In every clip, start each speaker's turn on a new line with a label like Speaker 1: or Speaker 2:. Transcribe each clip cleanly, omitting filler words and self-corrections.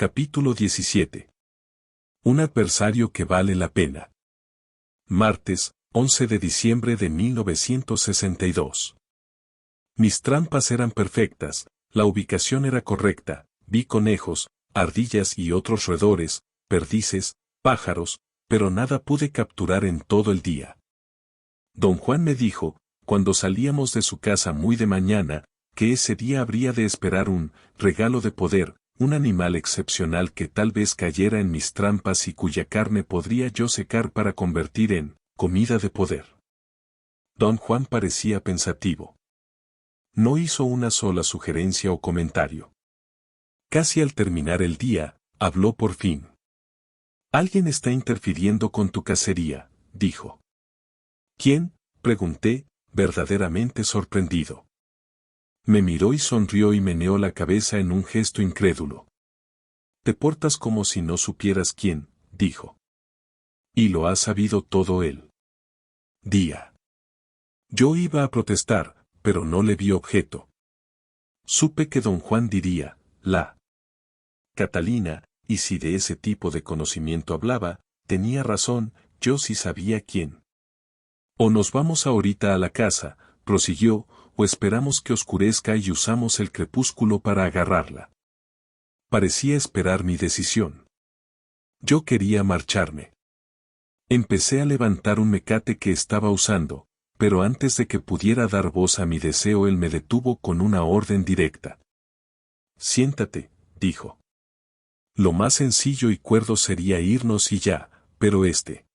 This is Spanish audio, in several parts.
Speaker 1: Capítulo 17. Un adversario que vale la pena. Martes, 11 de diciembre de 1962. Mis trampas eran perfectas, la ubicación era correcta, vi conejos, ardillas y otros roedores, perdices, pájaros, pero nada pude capturar en todo el día. Don Juan me dijo, cuando salíamos de su casa muy de mañana, que ese día habría de esperar un regalo de poder, un animal excepcional que tal vez cayera en mis trampas y cuya carne podría yo secar para convertir en comida de poder. Don Juan parecía pensativo. No hizo una sola sugerencia o comentario. Casi al terminar el día, habló por fin. «Alguien está interfiriendo con tu cacería», dijo. «¿Quién?», pregunté, verdaderamente sorprendido. Me miró y sonrió y meneó la cabeza en un gesto incrédulo. «Te portas como si no supieras quién», dijo. «Y lo ha sabido todo él». Día. Yo iba a protestar, pero no le vi objeto. Supe que don Juan diría, la Catalina, y si de ese tipo de conocimiento hablaba, tenía razón, yo sí sabía quién. «O nos vamos ahorita a la casa», prosiguió, «o esperamos que oscurezca y usamos el crepúsculo para agarrarla». Parecía esperar mi decisión. Yo quería marcharme. Empecé a levantar un mecate que estaba usando, pero antes de que pudiera dar voz a mi deseo él me detuvo con una orden directa. «Siéntate», dijo. «Lo más sencillo y cuerdo sería irnos y ya, pero este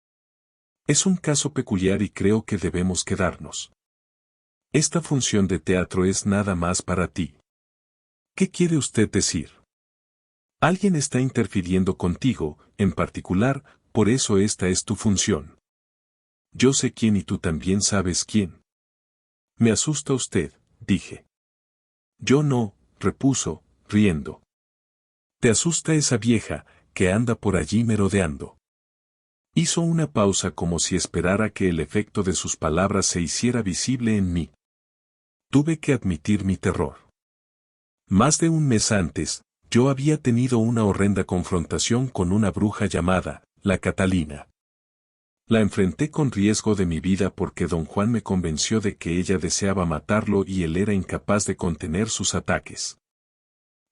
Speaker 1: es un caso peculiar y creo que debemos quedarnos. Esta función de teatro es nada más para ti». «¿Qué quiere usted decir?» «Alguien está interfiriendo contigo, en particular, por eso esta es tu función». «Yo sé quién y tú también sabes quién». «Me asusta usted», dije. «Yo no», repuso, riendo. «Te asusta esa vieja, que anda por allí merodeando». Hizo una pausa como si esperara que el efecto de sus palabras se hiciera visible en mí. Tuve que admitir mi terror. Más de un mes antes, yo había tenido una horrenda confrontación con una bruja llamada, la Catalina. La enfrenté con riesgo de mi vida porque don Juan me convenció de que ella deseaba matarlo y él era incapaz de contener sus ataques.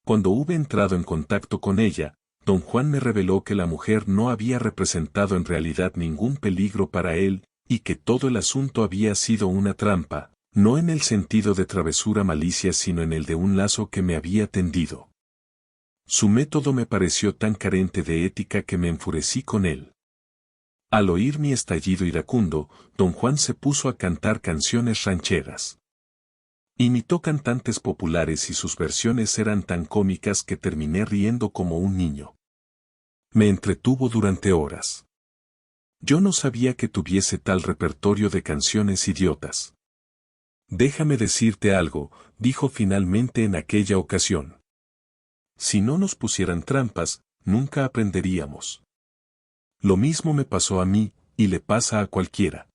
Speaker 1: Cuando hube entrado en contacto con ella, don Juan me reveló que la mujer no había representado en realidad ningún peligro para él, y que todo el asunto había sido una trampa, no en el sentido de travesura malicia sino en el de un lazo que me había tendido. Su método me pareció tan carente de ética que me enfurecí con él. Al oír mi estallido iracundo, don Juan se puso a cantar canciones rancheras. Imitó cantantes populares y sus versiones eran tan cómicas que terminé riendo como un niño. Me entretuvo durante horas. Yo no sabía que tuviese tal repertorio de canciones idiotas. «Déjame decirte algo», dijo finalmente en aquella ocasión. «Si no nos pusieran trampas, nunca aprenderíamos. Lo mismo me pasó a mí, y le pasa a cualquiera.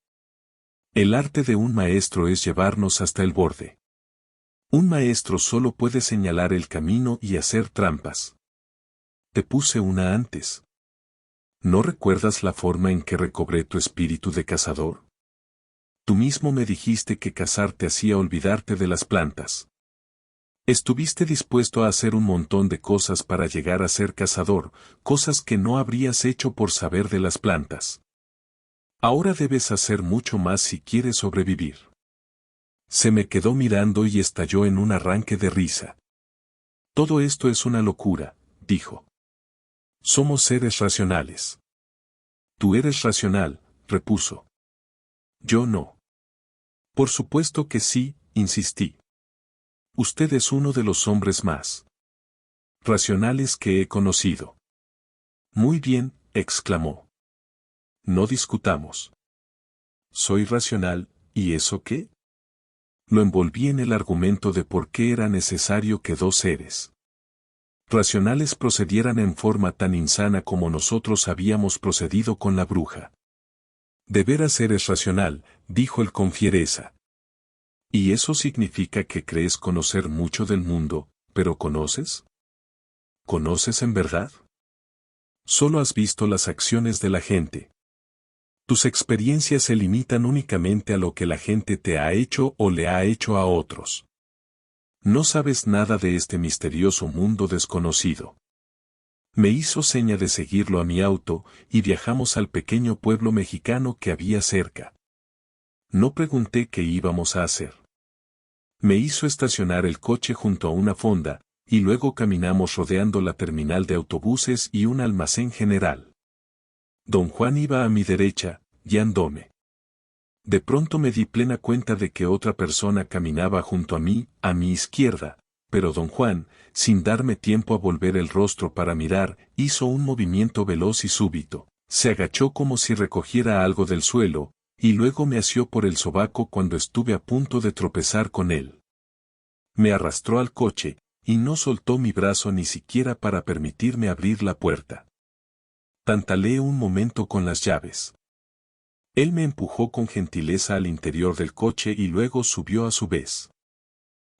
Speaker 1: El arte de un maestro es llevarnos hasta el borde. Un maestro solo puede señalar el camino y hacer trampas. Te puse una antes. ¿No recuerdas la forma en que recobré tu espíritu de cazador? Tú mismo me dijiste que cazar te hacía olvidarte de las plantas. Estuviste dispuesto a hacer un montón de cosas para llegar a ser cazador, cosas que no habrías hecho por saber de las plantas. Ahora debes hacer mucho más si quieres sobrevivir». Se me quedó mirando y estalló en un arranque de risa. «Todo esto es una locura», dijo. «Somos seres racionales». «Tú eres racional», repuso. «Yo no». «Por supuesto que sí», insistí. «Usted es uno de los hombres más racionales que he conocido». «Muy bien», exclamó. «No discutamos. Soy racional, ¿y eso qué?». Lo envolví en el argumento de por qué era necesario que dos seres racionales procedieran en forma tan insana como nosotros habíamos procedido con la bruja. «De veras eres racional», dijo él con fiereza. «¿Y eso significa que crees conocer mucho del mundo, pero conoces?». ¿Conoces en verdad? Solo has visto las acciones de la gente. Tus experiencias se limitan únicamente a lo que la gente te ha hecho o le ha hecho a otros. No sabes nada de este misterioso mundo desconocido. Me hizo seña de seguirlo a mi auto y viajamos al pequeño pueblo mexicano que había cerca. No pregunté qué íbamos a hacer. Me hizo estacionar el coche junto a una fonda, y luego caminamos rodeando la terminal de autobuses y un almacén general. Don Juan iba a mi derecha, guiándome. De pronto me di plena cuenta de que otra persona caminaba junto a mi izquierda, pero don Juan, sin darme tiempo a volver el rostro para mirar, hizo un movimiento veloz y súbito, se agachó como si recogiera algo del suelo, y luego me asió por el sobaco cuando estuve a punto de tropezar con él. Me arrastró al coche, y no soltó mi brazo ni siquiera para permitirme abrir la puerta. Tantaleé un momento con las llaves. Él me empujó con gentileza al interior del coche y luego subió a su vez.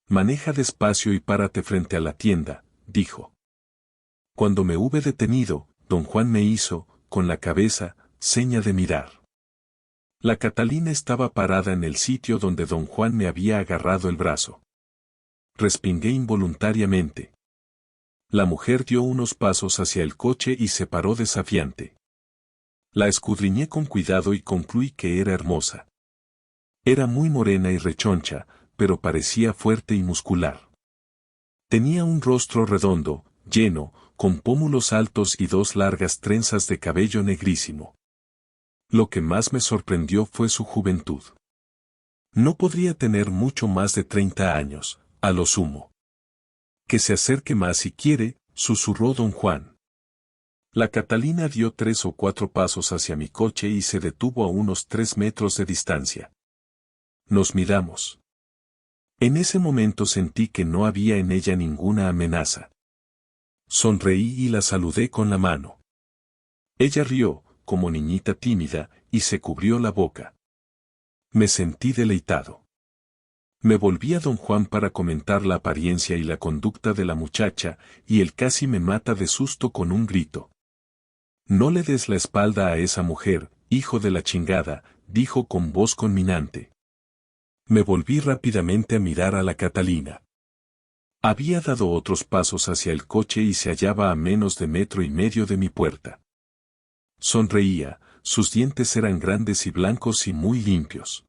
Speaker 1: Maneja despacio y párate frente a la tienda, dijo. Cuando me hube detenido, don Juan me hizo, con la cabeza, seña de mirar. La Catalina estaba parada en el sitio donde don Juan me había agarrado el brazo. Respingué involuntariamente. La mujer dio unos pasos hacia el coche y se paró desafiante. La escudriñé con cuidado y concluí que era hermosa. Era muy morena y rechoncha, pero parecía fuerte y muscular. Tenía un rostro redondo, lleno, con pómulos altos y dos largas trenzas de cabello negrísimo. Lo que más me sorprendió fue su juventud. No podría tener mucho más de 30 años, a lo sumo. Que se acerque más si quiere, susurró don Juan. La Catalina dio 3 o 4 pasos hacia mi coche y se detuvo a unos 3 metros de distancia. Nos miramos. En ese momento sentí que no había en ella ninguna amenaza. Sonreí y la saludé con la mano. Ella rió, como niñita tímida, y se cubrió la boca. Me sentí deleitado. Me volví a don Juan para comentar la apariencia y la conducta de la muchacha, y él casi me mata de susto con un grito. No le des la espalda a esa mujer, hijo de la chingada, dijo con voz conminante. Me volví rápidamente a mirar a la Catalina. Había dado otros pasos hacia el coche y se hallaba a menos de 1,5 metros de mi puerta. Sonreía, sus dientes eran grandes y blancos y muy limpios.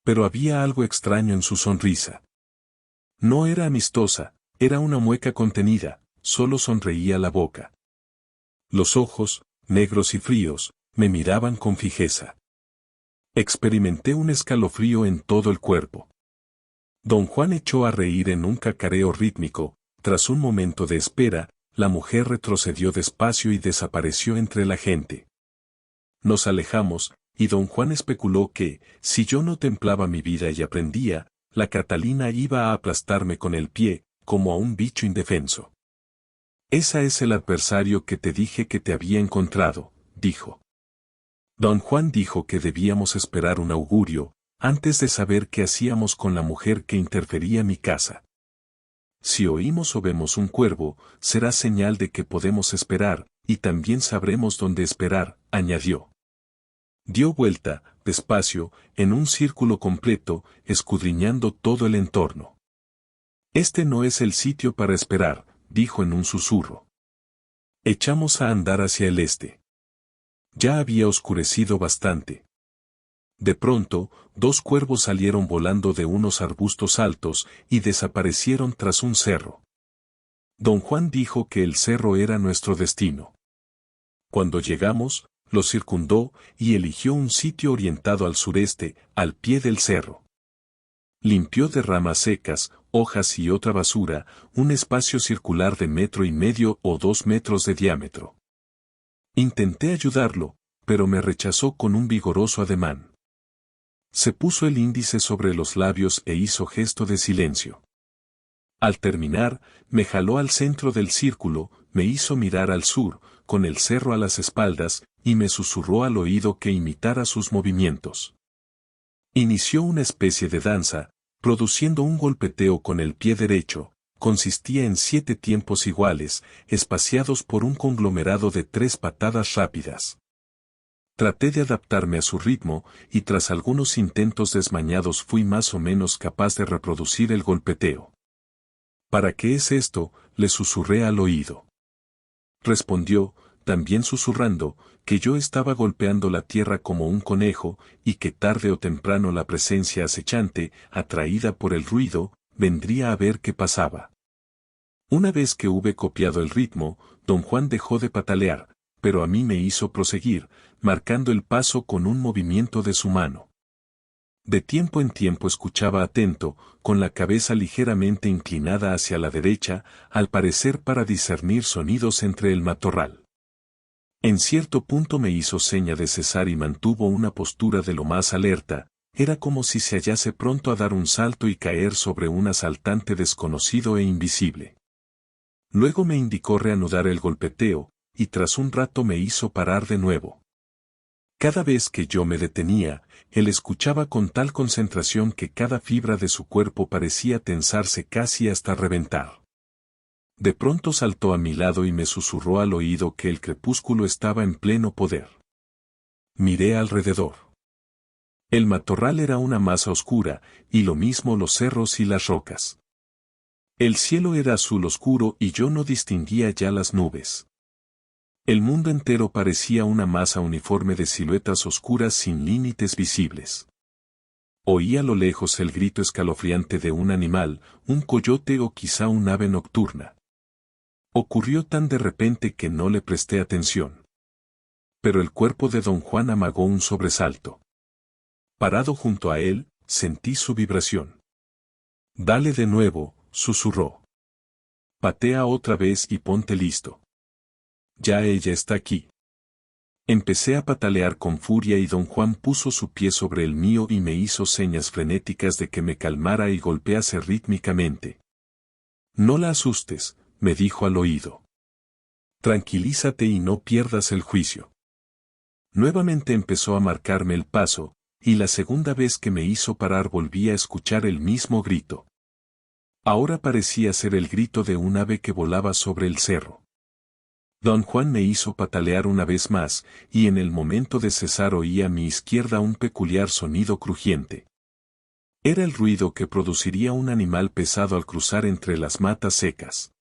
Speaker 1: Pero había algo extraño en su sonrisa. No era amistosa, era una mueca contenida, solo sonreía la boca. Los ojos, negros y fríos, me miraban con fijeza. Experimenté un escalofrío en todo el cuerpo. Don Juan echó a reír en un cacareo rítmico. Tras un momento de espera, la mujer retrocedió despacio y desapareció entre la gente. Nos alejamos, y don Juan especuló que, si yo no templaba mi vida y aprendía, la Catalina iba a aplastarme con el pie, como a un bicho indefenso. Ese es el adversario que te dije que te había encontrado, dijo. Don Juan dijo que debíamos esperar un augurio, antes de saber qué hacíamos con la mujer que interfería en mi casa. Si oímos o vemos un cuervo, será señal de que podemos esperar, y también sabremos dónde esperar, añadió. Dio vuelta, despacio, en un círculo completo, escudriñando todo el entorno. Este no es el sitio para esperar, dijo en un susurro. Echamos a andar hacia el este. Ya había oscurecido bastante. De pronto, 2 cuervos salieron volando de unos arbustos altos y desaparecieron tras un cerro. Don Juan dijo que el cerro era nuestro destino. Cuando llegamos, lo circundó y eligió un sitio orientado al sureste, al pie del cerro. Limpió de ramas secas, hojas y otra basura, un espacio circular de 1,5 metros o 2 metros de diámetro. Intenté ayudarlo, pero me rechazó con un vigoroso ademán. Se puso el índice sobre los labios e hizo gesto de silencio. Al terminar, me jaló al centro del círculo, me hizo mirar al sur, con el cerro a las espaldas, y me susurró al oído que imitara sus movimientos. Inició una especie de danza, produciendo un golpeteo con el pie derecho, consistía en 7 tiempos iguales, espaciados por un conglomerado de 3 patadas rápidas. Traté de adaptarme a su ritmo, y tras algunos intentos desmañados fui más o menos capaz de reproducir el golpeteo. ¿Para qué es esto?, le susurré al oído. Respondió, también susurrando, que yo estaba golpeando la tierra como un conejo, y que tarde o temprano la presencia acechante, atraída por el ruido, vendría a ver qué pasaba. Una vez que hube copiado el ritmo, don Juan dejó de patalear, pero a mí me hizo proseguir, marcando el paso con un movimiento de su mano. De tiempo en tiempo escuchaba atento, con la cabeza ligeramente inclinada hacia la derecha, al parecer para discernir sonidos entre el matorral. En cierto punto me hizo seña de cesar y mantuvo una postura de lo más alerta, era como si se hallase pronto a dar un salto y caer sobre un asaltante desconocido e invisible. Luego me indicó reanudar el golpeteo, y tras un rato me hizo parar de nuevo. Cada vez que yo me detenía, él escuchaba con tal concentración que cada fibra de su cuerpo parecía tensarse casi hasta reventar. De pronto saltó a mi lado y me susurró al oído que el crepúsculo estaba en pleno poder. Miré alrededor. El matorral era una masa oscura, y lo mismo los cerros y las rocas. El cielo era azul oscuro y yo no distinguía ya las nubes. El mundo entero parecía una masa uniforme de siluetas oscuras sin límites visibles. Oí a lo lejos el grito escalofriante de un animal, un coyote o quizá un ave nocturna. Ocurrió tan de repente que no le presté atención. Pero el cuerpo de don Juan amagó un sobresalto. Parado junto a él, sentí su vibración. «Dale de nuevo», susurró. «Patea otra vez y ponte listo. Ya ella está aquí». Empecé a patalear con furia y don Juan puso su pie sobre el mío y me hizo señas frenéticas de que me calmara y golpease rítmicamente. «No la asustes», me dijo al oído. «Tranquilízate y no pierdas el juicio». Nuevamente empezó a marcarme el paso, y la segunda vez que me hizo parar volví a escuchar el mismo grito. Ahora parecía ser el grito de un ave que volaba sobre el cerro. Don Juan me hizo patalear una vez más, y en el momento de cesar oí a mi izquierda un peculiar sonido crujiente. Era el ruido que produciría un animal pesado al cruzar entre las matas secas.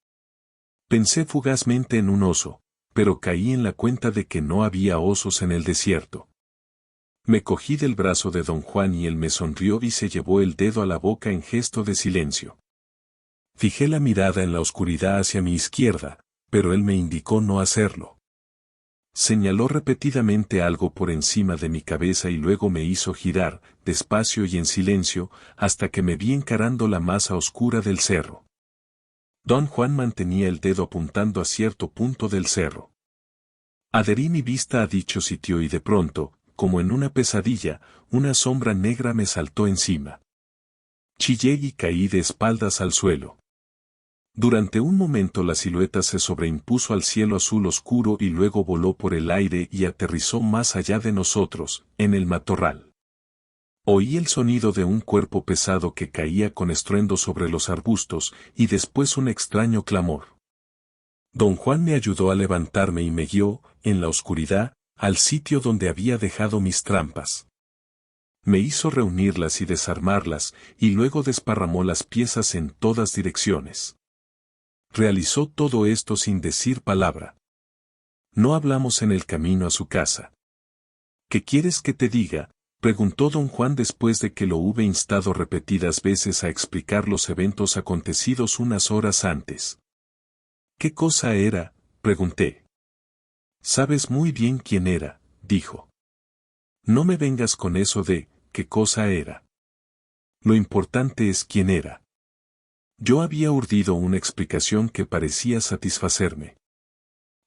Speaker 1: Pensé fugazmente en un oso, pero caí en la cuenta de que no había osos en el desierto. Me cogí del brazo de don Juan y él me sonrió y se llevó el dedo a la boca en gesto de silencio. Fijé la mirada en la oscuridad hacia mi izquierda, pero él me indicó no hacerlo. Señaló repetidamente algo por encima de mi cabeza y luego me hizo girar, despacio y en silencio, hasta que me vi encarando la masa oscura del cerro. Don Juan mantenía el dedo apuntando a cierto punto del cerro. Adherí mi vista a dicho sitio y de pronto, como en una pesadilla, una sombra negra me saltó encima. Chillé y caí de espaldas al suelo. Durante un momento la silueta se sobreimpuso al cielo azul oscuro y luego voló por el aire y aterrizó más allá de nosotros, en el matorral. Oí el sonido de un cuerpo pesado que caía con estruendo sobre los arbustos y después un extraño clamor. Don Juan me ayudó a levantarme y me guió, en la oscuridad, al sitio donde había dejado mis trampas. Me hizo reunirlas y desarmarlas, y luego desparramó las piezas en todas direcciones. Realizó todo esto sin decir palabra. No hablamos en el camino a su casa. ¿Qué quieres que te diga?, preguntó don Juan después de que lo hube instado repetidas veces a explicar los eventos acontecidos unas horas antes. ¿Qué cosa era?, pregunté. Sabes muy bien quién era, dijo. No me vengas con eso de, ¿qué cosa era? Lo importante es quién era. Yo había urdido una explicación que parecía satisfacerme.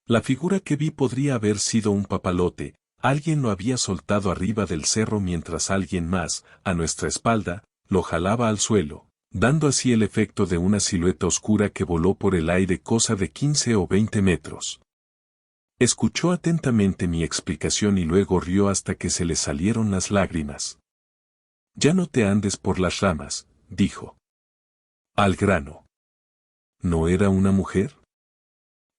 Speaker 1: La figura que vi podría haber sido un papalote. Alguien lo había soltado arriba del cerro mientras alguien más, a nuestra espalda, lo jalaba al suelo, dando así el efecto de una silueta oscura que voló por el aire cosa de 15 o 20 metros. Escuchó atentamente mi explicación y luego rió hasta que se le salieron las lágrimas. Ya no te andes por las ramas, dijo. Al grano. ¿no era una mujer?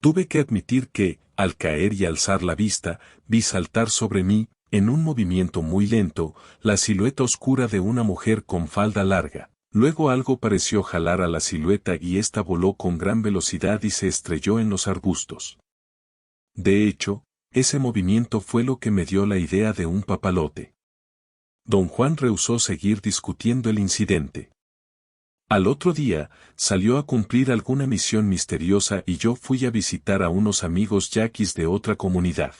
Speaker 1: Tuve que admitir que, al caer y alzar la vista, vi saltar sobre mí, en un movimiento muy lento, la silueta oscura de una mujer con falda larga. Luego algo pareció jalar a la silueta y ésta voló con gran velocidad y se estrelló en los arbustos. De hecho, ese movimiento fue lo que me dio la idea de un papalote. Don Juan rehusó seguir discutiendo el incidente. Al otro día, salió a cumplir alguna misión misteriosa y yo fui a visitar a unos amigos yaquis de otra comunidad.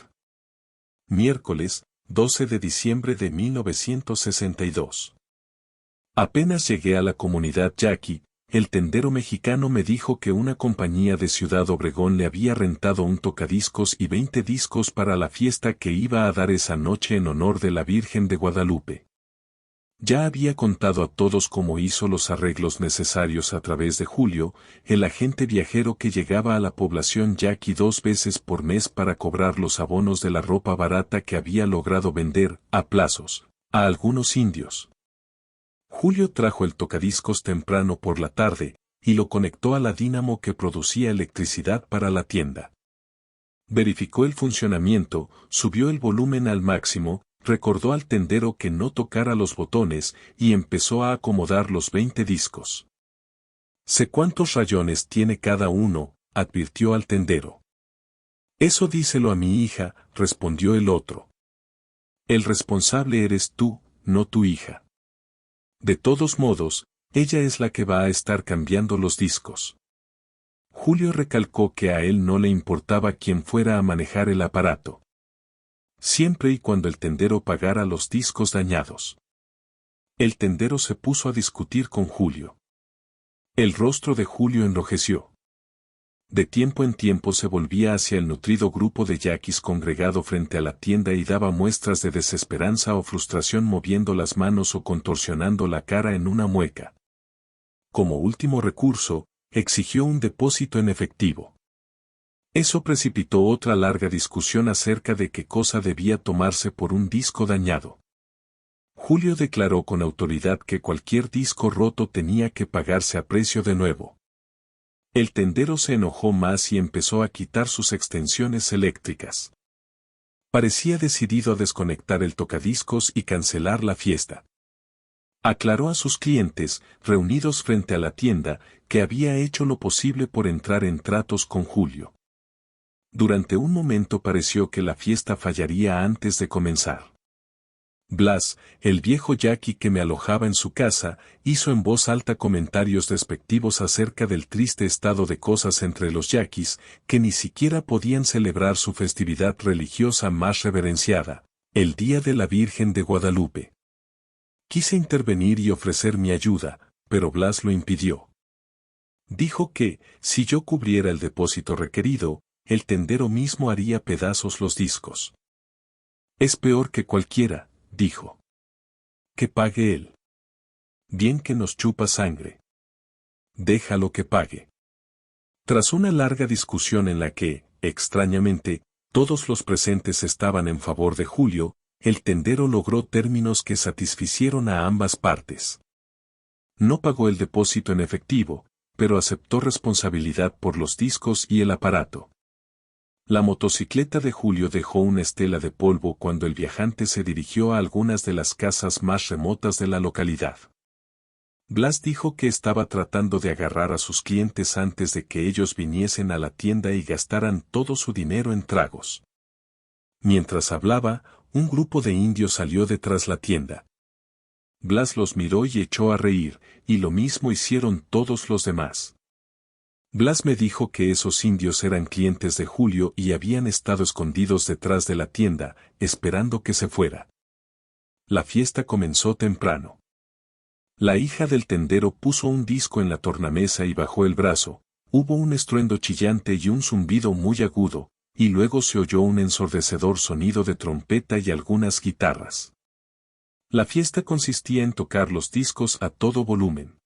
Speaker 1: Miércoles, 12 de diciembre de 1962. Apenas llegué a la comunidad yaqui, el tendero mexicano me dijo que una compañía de Ciudad Obregón le había rentado un tocadiscos y 20 discos para la fiesta que iba a dar esa noche en honor de la Virgen de Guadalupe. Ya había contado a todos cómo hizo los arreglos necesarios a través de Julio, el agente viajero que llegaba a la población yaqui 2 veces por mes para cobrar los abonos de la ropa barata que había logrado vender, a plazos, a algunos indios. Julio trajo el tocadiscos temprano por la tarde, y lo conectó a la dínamo que producía electricidad para la tienda. Verificó el funcionamiento, subió el volumen al máximo, recordó al tendero que no tocara los botones y empezó a acomodar los 20 discos. «Sé cuántos rayones tiene cada uno», advirtió al tendero. «Eso díselo a mi hija», respondió el otro. «El responsable eres tú, no tu hija. De todos modos, ella es la que va a estar cambiando los discos». Julio recalcó que a él no le importaba quién fuera a manejar el aparato, siempre y cuando el tendero pagara los discos dañados. El tendero se puso a discutir con Julio. El rostro de Julio enrojeció. De tiempo en tiempo se volvía hacia el nutrido grupo de yaquis congregado frente a la tienda y daba muestras de desesperanza o frustración moviendo las manos o contorsionando la cara en una mueca. Como último recurso, exigió un depósito en efectivo. Eso precipitó otra larga discusión acerca de qué cosa debía tomarse por un disco dañado. Julio declaró con autoridad que cualquier disco roto tenía que pagarse a precio de nuevo. El tendero se enojó más y empezó a quitar sus extensiones eléctricas. Parecía decidido a desconectar el tocadiscos y cancelar la fiesta. Aclaró a sus clientes, reunidos frente a la tienda, que había hecho lo posible por entrar en tratos con Julio. Durante un momento pareció que la fiesta fallaría antes de comenzar. Blas, el viejo yaqui que me alojaba en su casa, hizo en voz alta comentarios despectivos acerca del triste estado de cosas entre los yaquis, que ni siquiera podían celebrar su festividad religiosa más reverenciada, el Día de la Virgen de Guadalupe. Quise intervenir y ofrecer mi ayuda, pero Blas lo impidió. Dijo que, si yo cubriera el depósito requerido, el tendero mismo haría pedazos los discos. «Es peor que cualquiera», dijo. «Que pague él. Bien que nos chupa sangre. Déjalo que pague». Tras una larga discusión en la que, extrañamente, todos los presentes estaban en favor de Julio, el tendero logró términos que satisficieron a ambas partes. No pagó el depósito en efectivo, pero aceptó responsabilidad por los discos y el aparato. La motocicleta de Julio dejó una estela de polvo cuando el viajante se dirigió a algunas de las casas más remotas de la localidad. Blas dijo que estaba tratando de agarrar a sus clientes antes de que ellos viniesen a la tienda y gastaran todo su dinero en tragos. Mientras hablaba, un grupo de indios salió detrás la tienda. Blas los miró y echó a reír, y lo mismo hicieron todos los demás. Blas me dijo que esos indios eran clientes de Julio y habían estado escondidos detrás de la tienda, esperando que se fuera. La fiesta comenzó temprano. La hija del tendero puso un disco en la tornamesa y bajó el brazo, hubo un estruendo chillante y un zumbido muy agudo, y luego se oyó un ensordecedor sonido de trompeta y algunas guitarras. La fiesta consistía en tocar los discos a todo volumen.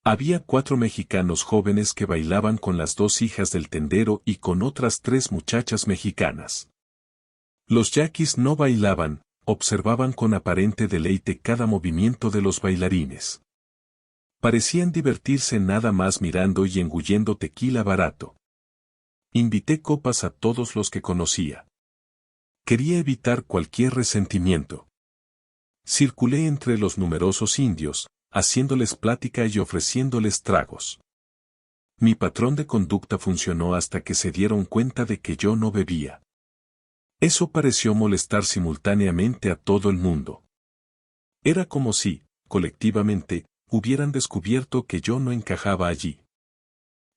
Speaker 1: Había 4 mexicanos jóvenes que bailaban con las 2 hijas del tendero y con otras 3 muchachas mexicanas. Los yaquis no bailaban, observaban con aparente deleite cada movimiento de los bailarines. Parecían divertirse nada más mirando y engullendo tequila barato. Invité copas a todos los que conocía. Quería evitar cualquier resentimiento. Circulé entre los numerosos indios, haciéndoles plática y ofreciéndoles tragos. Mi patrón de conducta funcionó hasta que se dieron cuenta de que yo no bebía. Eso pareció molestar simultáneamente a todo el mundo. Era como si, colectivamente, hubieran descubierto que yo no encajaba allí.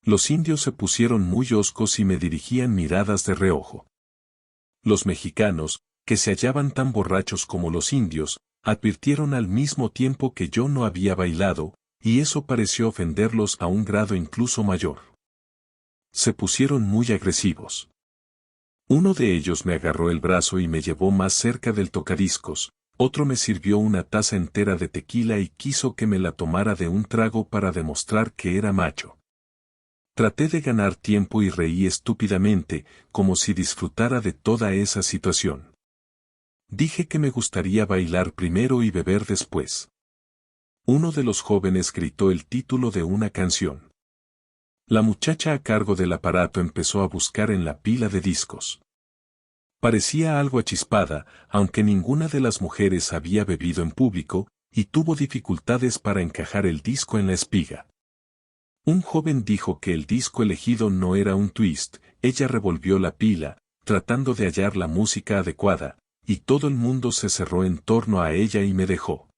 Speaker 1: Los indios se pusieron muy hoscos y me dirigían miradas de reojo. Los mexicanos, que se hallaban tan borrachos como los indios, advirtieron al mismo tiempo que yo no había bailado, y eso pareció ofenderlos a un grado incluso mayor. Se pusieron muy agresivos. Uno de ellos me agarró el brazo y me llevó más cerca del tocadiscos, otro me sirvió una taza entera de tequila y quiso que me la tomara de un trago para demostrar que era macho. Traté de ganar tiempo y reí estúpidamente, como si disfrutara de toda esa situación. Dije que me gustaría bailar primero y beber después. Uno de los jóvenes gritó el título de una canción. La muchacha a cargo del aparato empezó a buscar en la pila de discos. Parecía algo achispada, aunque ninguna de las mujeres había bebido en público, y tuvo dificultades para encajar el disco en la espiga. Un joven dijo que el disco elegido no era un twist, ella revolvió la pila, tratando de hallar la música adecuada, y todo el mundo se cerró en torno a ella y me dejó.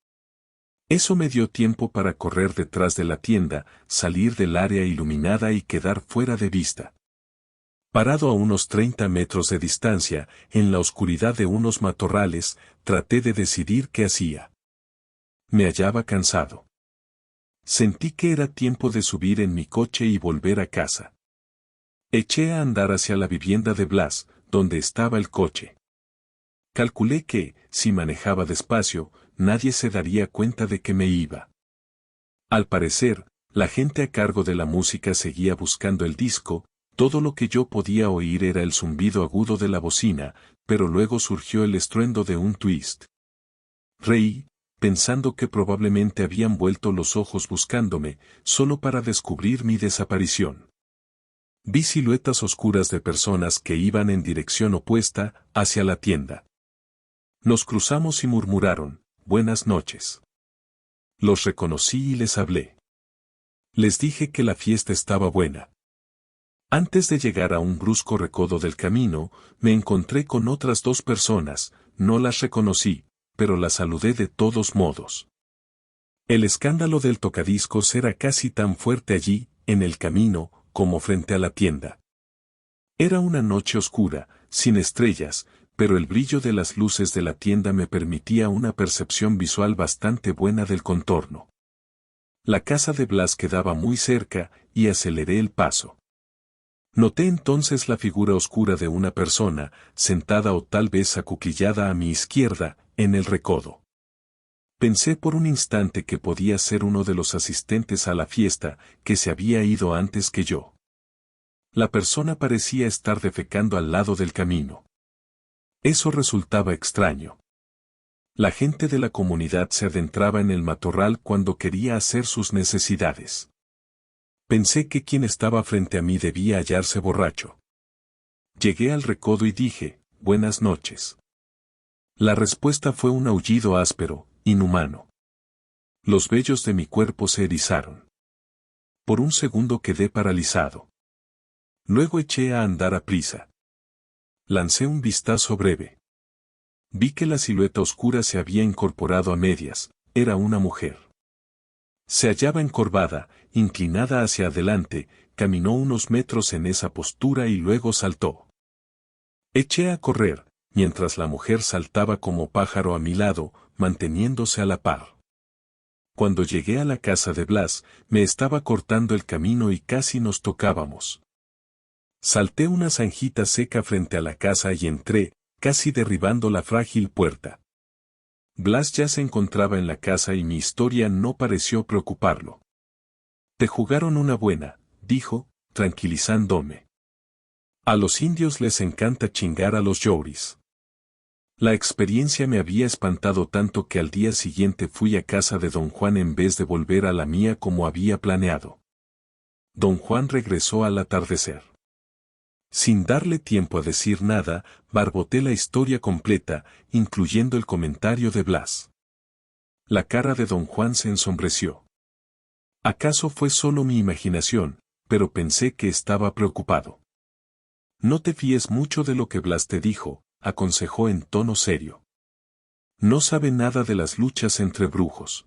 Speaker 1: Eso me dio tiempo para correr detrás de la tienda, salir del área iluminada y quedar fuera de vista. Parado a unos 30 metros de distancia, en la oscuridad de unos matorrales, traté de decidir qué hacía. Me hallaba cansado. Sentí que era tiempo de subir en mi coche y volver a casa. Eché a andar hacia la vivienda de Blas, donde estaba el coche. Calculé que, si manejaba despacio, nadie se daría cuenta de que me iba. Al parecer, la gente a cargo de la música seguía buscando el disco, todo lo que yo podía oír era el zumbido agudo de la bocina, pero luego surgió el estruendo de un twist. Reí, pensando que probablemente habían vuelto los ojos buscándome, solo para descubrir mi desaparición. Vi siluetas oscuras de personas que iban en dirección opuesta, hacia la tienda. Nos cruzamos y murmuraron, «Buenas noches». Los reconocí y les hablé. Les dije que la fiesta estaba buena. Antes de llegar a un brusco recodo del camino, me encontré con otras dos personas, no las reconocí, pero las saludé de todos modos. El escándalo del tocadiscos era casi tan fuerte allí, en el camino, como frente a la tienda. Era una noche oscura, sin estrellas, pero el brillo de las luces de la tienda me permitía una percepción visual bastante buena del contorno. La casa de Blas quedaba muy cerca, y aceleré el paso. Noté entonces la figura oscura de una persona, sentada o tal vez acuclillada a mi izquierda, en el recodo. Pensé por un instante que podía ser uno de los asistentes a la fiesta, que se había ido antes que yo. La persona parecía estar defecando al lado del camino. Eso resultaba extraño. La gente de la comunidad se adentraba en el matorral cuando quería hacer sus necesidades. Pensé que quien estaba frente a mí debía hallarse borracho. Llegué al recodo y dije, «Buenas noches». La respuesta fue un aullido áspero, inhumano. Los vellos de mi cuerpo se erizaron. Por un segundo quedé paralizado. Luego eché a andar a prisa. Lancé un vistazo breve. Vi que la silueta oscura se había incorporado a medias, era una mujer. Se hallaba encorvada, inclinada hacia adelante, caminó unos metros en esa postura y luego saltó. Eché a correr, mientras la mujer saltaba como pájaro a mi lado, manteniéndose a la par. Cuando llegué a la casa de Blas, me estaba cortando el camino y casi nos tocábamos. Salté una zanjita seca frente a la casa y entré, casi derribando la frágil puerta. Blas ya se encontraba en la casa y mi historia no pareció preocuparlo. «Te jugaron una buena», dijo, tranquilizándome. «A los indios les encanta chingar a los yauris. La experiencia me había espantado tanto que al día siguiente fui a casa de don Juan en vez de volver a la mía como había planeado. Don Juan regresó al atardecer. Sin darle tiempo a decir nada, barboté la historia completa, incluyendo el comentario de Blas. La cara de don Juan se ensombreció. ¿Acaso fue solo mi imaginación? Pero pensé que estaba preocupado. No te fíes mucho de lo que Blas te dijo, aconsejó en tono serio. No sabe nada de las luchas entre brujos.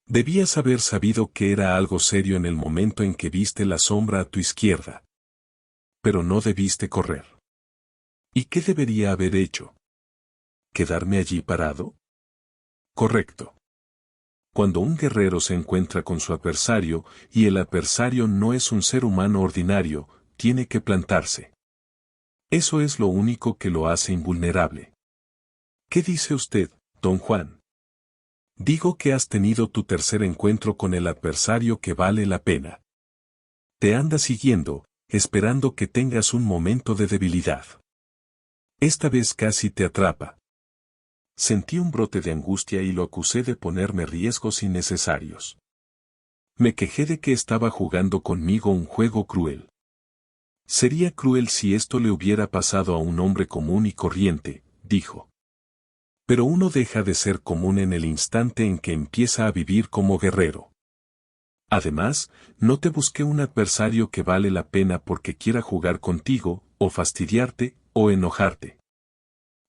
Speaker 1: Debías haber sabido que era algo serio en el momento en que viste la sombra a tu izquierda. Pero no debiste correr. ¿Y qué debería haber hecho? ¿Quedarme allí parado? Correcto. Cuando un guerrero se encuentra con su adversario, y el adversario no es un ser humano ordinario, tiene que plantarse. Eso es lo único que lo hace invulnerable. ¿Qué dice usted, don Juan? Digo que has tenido tu tercer encuentro con el adversario que vale la pena. Te anda siguiendo, esperando que tengas un momento de debilidad. Esta vez casi te atrapa. Sentí un brote de angustia y lo acusé de ponerme riesgos innecesarios. Me quejé de que estaba jugando conmigo un juego cruel. Sería cruel si esto le hubiera pasado a un hombre común y corriente, dijo. Pero uno deja de ser común en el instante en que empieza a vivir como guerrero. Además, no te busqué un adversario que vale la pena porque quiera jugar contigo, o fastidiarte, o enojarte.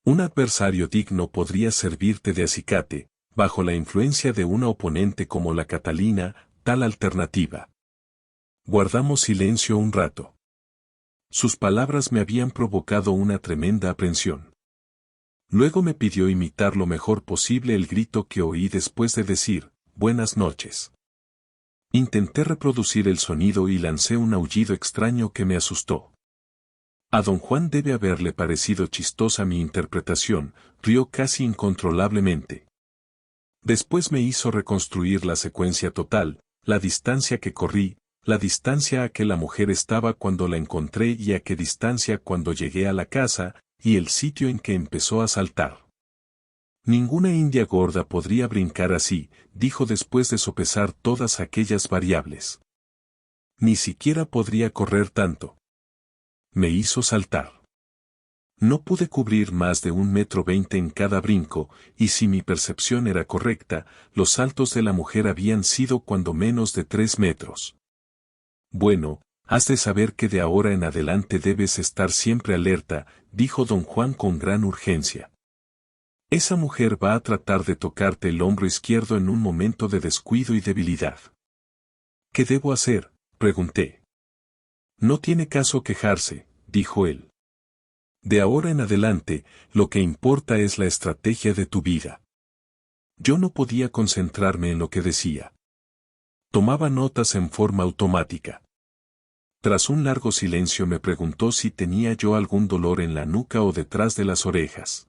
Speaker 1: Un adversario digno podría servirte de acicate, bajo la influencia de una oponente como la Catalina, tal alternativa. Guardamos silencio un rato. Sus palabras me habían provocado una tremenda aprensión. Luego me pidió imitar lo mejor posible el grito que oí después de decir, buenas noches. Intenté reproducir el sonido y lancé un aullido extraño que me asustó. A don Juan debe haberle parecido chistosa mi interpretación, rió casi incontrolablemente. Después me hizo reconstruir la secuencia total, la distancia que corrí, la distancia a que la mujer estaba cuando la encontré y a qué distancia cuando llegué a la casa, y el sitio en que empezó a saltar. Ninguna india gorda podría brincar así, dijo después de sopesar todas aquellas variables. Ni siquiera podría correr tanto. Me hizo saltar. No pude cubrir más de 1,20 m en cada brinco, y si mi percepción era correcta, los saltos de la mujer habían sido cuando menos de 3 metros. Bueno, has de saber que de ahora en adelante debes estar siempre alerta, dijo don Juan con gran urgencia. Esa mujer va a tratar de tocarte el hombro izquierdo en un momento de descuido y debilidad. ¿Qué debo hacer?, pregunté. No tiene caso quejarse, dijo él. De ahora en adelante, lo que importa es la estrategia de tu vida. Yo no podía concentrarme en lo que decía. Tomaba notas en forma automática. Tras un largo silencio me preguntó si tenía yo algún dolor en la nuca o detrás de las orejas.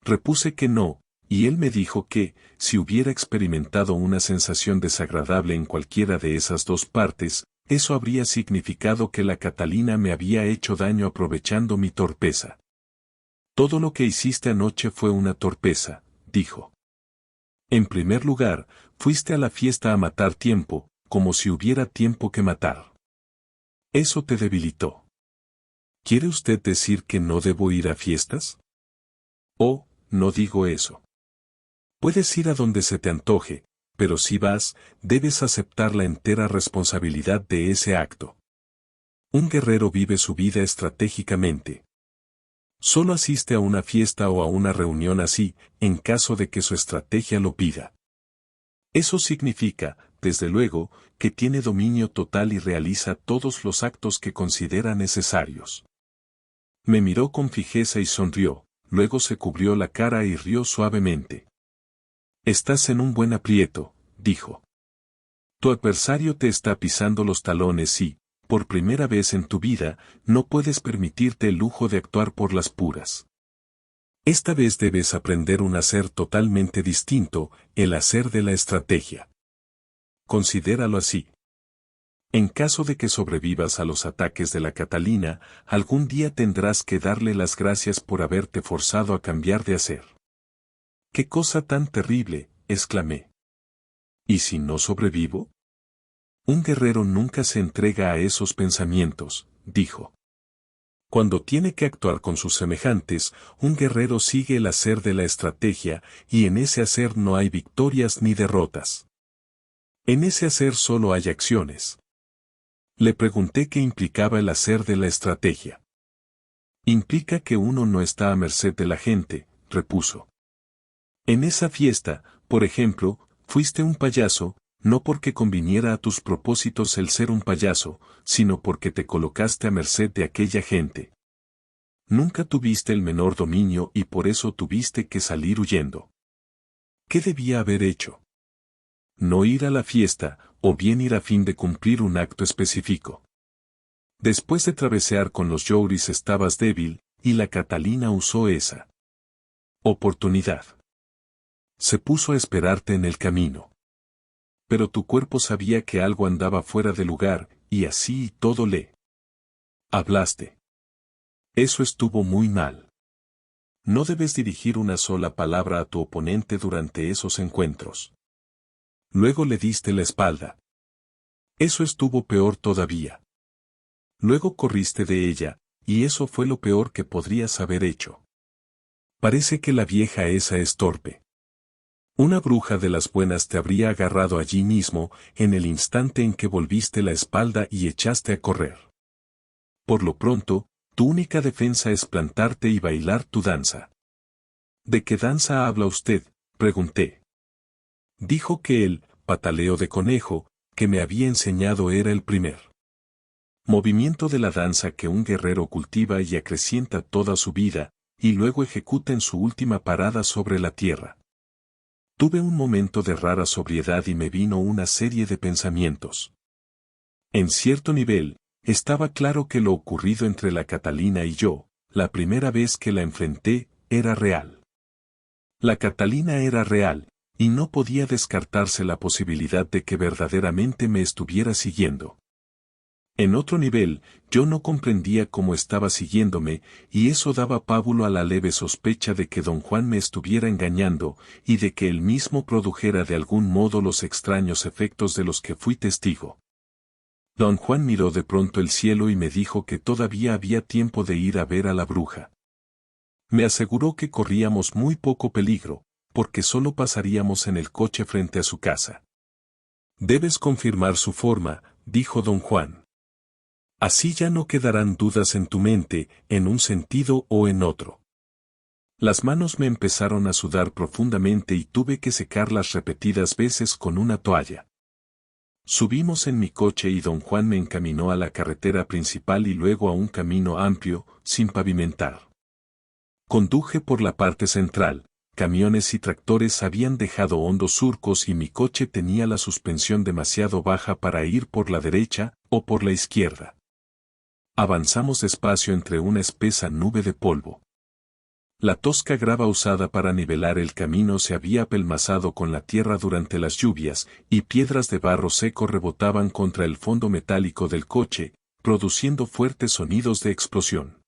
Speaker 1: Repuse que no, y él me dijo que, si hubiera experimentado una sensación desagradable en cualquiera de esas dos partes, eso habría significado que la Catalina me había hecho daño aprovechando mi torpeza. Todo lo que hiciste anoche fue una torpeza, dijo. En primer lugar, fuiste a la fiesta a matar tiempo, como si hubiera tiempo que matar. Eso te debilitó. ¿Quiere usted decir que no debo ir a fiestas? Oh, no digo eso. Puedes ir a donde se te antoje, pero si vas, debes aceptar la entera responsabilidad de ese acto. Un guerrero vive su vida estratégicamente. Solo asiste a una fiesta o a una reunión así, en caso de que su estrategia lo pida. Eso significa, desde luego, que tiene dominio total y realiza todos los actos que considera necesarios. Me miró con fijeza y sonrió, luego se cubrió la cara y rió suavemente. Estás en un buen aprieto, dijo. Tu adversario te está pisando los talones y, por primera vez en tu vida, no puedes permitirte el lujo de actuar por las puras. Esta vez debes aprender un hacer totalmente distinto, el hacer de la estrategia. Considéralo así. En caso de que sobrevivas a los ataques de la Catalina, algún día tendrás que darle las gracias por haberte forzado a cambiar de hacer. ¡Qué cosa tan terrible!, exclamé. ¿Y si no sobrevivo? Un guerrero nunca se entrega a esos pensamientos, dijo. Cuando tiene que actuar con sus semejantes, un guerrero sigue el hacer de la estrategia, y en ese hacer no hay victorias ni derrotas. En ese hacer solo hay acciones. Le pregunté qué implicaba el hacer de la estrategia. Implica que uno no está a merced de la gente, repuso. En esa fiesta, por ejemplo, fuiste un payaso, no porque conviniera a tus propósitos el ser un payaso, sino porque te colocaste a merced de aquella gente. Nunca tuviste el menor dominio y por eso tuviste que salir huyendo. ¿Qué debía haber hecho? No ir a la fiesta, o bien ir a fin de cumplir un acto específico. Después de travesear con los Youris estabas débil, y la Catalina usó esa oportunidad. Se puso a esperarte en el camino. Pero tu cuerpo sabía que algo andaba fuera de lugar, y así y todo le hablaste. Eso estuvo muy mal. No debes dirigir una sola palabra a tu oponente durante esos encuentros. Luego le diste la espalda. Eso estuvo peor todavía. Luego corriste de ella, y eso fue lo peor que podrías haber hecho. Parece que la vieja esa es torpe. Una bruja de las buenas te habría agarrado allí mismo, en el instante en que volviste la espalda y echaste a correr. Por lo pronto, tu única defensa es plantarte y bailar tu danza. ¿De qué danza habla usted?, pregunté. Dijo que el pataleo de conejo, que me había enseñado era el primer movimiento de la danza que un guerrero cultiva y acrecienta toda su vida, y luego ejecuta en su última parada sobre la tierra. Tuve un momento de rara sobriedad y me vino una serie de pensamientos. En cierto nivel, estaba claro que lo ocurrido entre la Catalina y yo, la primera vez que la enfrenté, era real. La Catalina era real, y no podía descartarse la posibilidad de que verdaderamente me estuviera siguiendo. En otro nivel, yo no comprendía cómo estaba siguiéndome, y eso daba pábulo a la leve sospecha de que don Juan me estuviera engañando, y de que él mismo produjera de algún modo los extraños efectos de los que fui testigo. Don Juan miró de pronto el cielo y me dijo que todavía había tiempo de ir a ver a la bruja. Me aseguró que corríamos muy poco peligro, porque solo pasaríamos en el coche frente a su casa. Debes confirmar su forma, dijo don Juan. Así ya no quedarán dudas en tu mente, en un sentido o en otro. Las manos me empezaron a sudar profundamente y tuve que secarlas repetidas veces con una toalla. Subimos en mi coche y don Juan me encaminó a la carretera principal y luego a un camino amplio, sin pavimentar. Conduje por la parte central, camiones y tractores habían dejado hondos surcos y mi coche tenía la suspensión demasiado baja para ir por la derecha o por la izquierda. Avanzamos despacio entre una espesa nube de polvo. La tosca grava usada para nivelar el camino se había apelmazado con la tierra durante las lluvias, y piedras de barro seco rebotaban contra el fondo metálico del coche, produciendo fuertes sonidos de explosión.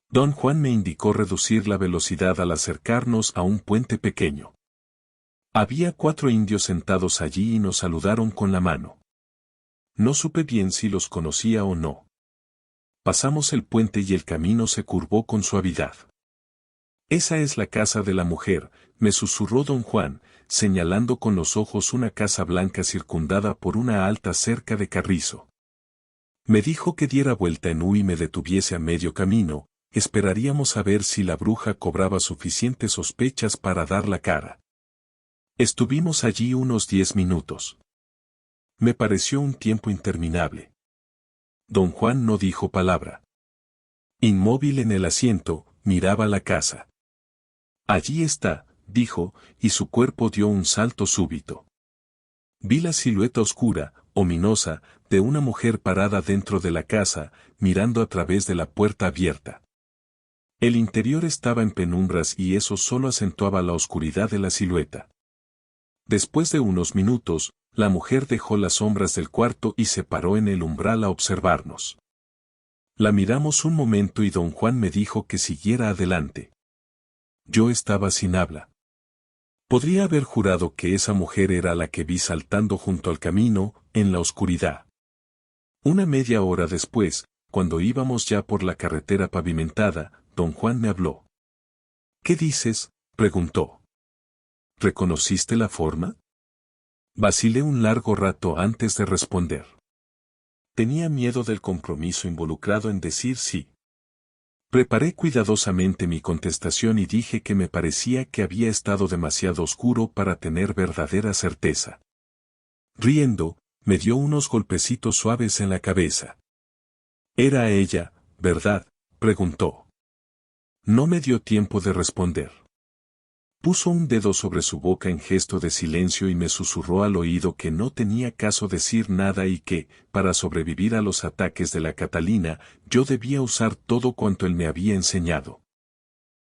Speaker 1: Don Juan me indicó reducir la velocidad al acercarnos a un puente pequeño. Había 4 indios sentados allí y nos saludaron con la mano. No supe bien si los conocía o no. Pasamos el puente y el camino se curvó con suavidad. Esa es la casa de la mujer, me susurró don Juan, señalando con los ojos una casa blanca circundada por una alta cerca de carrizo. Me dijo que diera vuelta en U y me detuviese a medio camino, esperaríamos a ver si la bruja cobraba suficientes sospechas para dar la cara. Estuvimos allí unos 10 minutos. Me pareció un tiempo interminable. Don Juan no dijo palabra. Inmóvil en el asiento, miraba la casa. Allí está, dijo, y su cuerpo dio un salto súbito. Vi la silueta oscura, ominosa, de una mujer parada dentro de la casa, mirando a través de la puerta abierta. El interior estaba en penumbras y eso solo acentuaba la oscuridad de la silueta. Después de unos minutos, La mujer dejó las sombras del cuarto y se paró en el umbral a observarnos. La miramos un momento y don Juan me dijo que siguiera adelante. Yo estaba sin habla. Podría haber jurado que esa mujer era la que vi saltando junto al camino, en la oscuridad. Una media hora después, cuando íbamos ya por la carretera pavimentada, don Juan me habló. ¿Qué dices?, preguntó. ¿Reconociste la forma? Vacilé un largo rato antes de responder. Tenía miedo del compromiso involucrado en decir sí. Preparé cuidadosamente mi contestación y dije que me parecía que había estado demasiado oscuro para tener verdadera certeza. Riendo, me dio unos golpecitos suaves en la cabeza. ¿Era ella, verdad?, preguntó. No me dio tiempo de responder. Puso un dedo sobre su boca en gesto de silencio y me susurró al oído que no tenía caso decir nada y que, para sobrevivir a los ataques de la Catalina, yo debía usar todo cuanto él me había enseñado.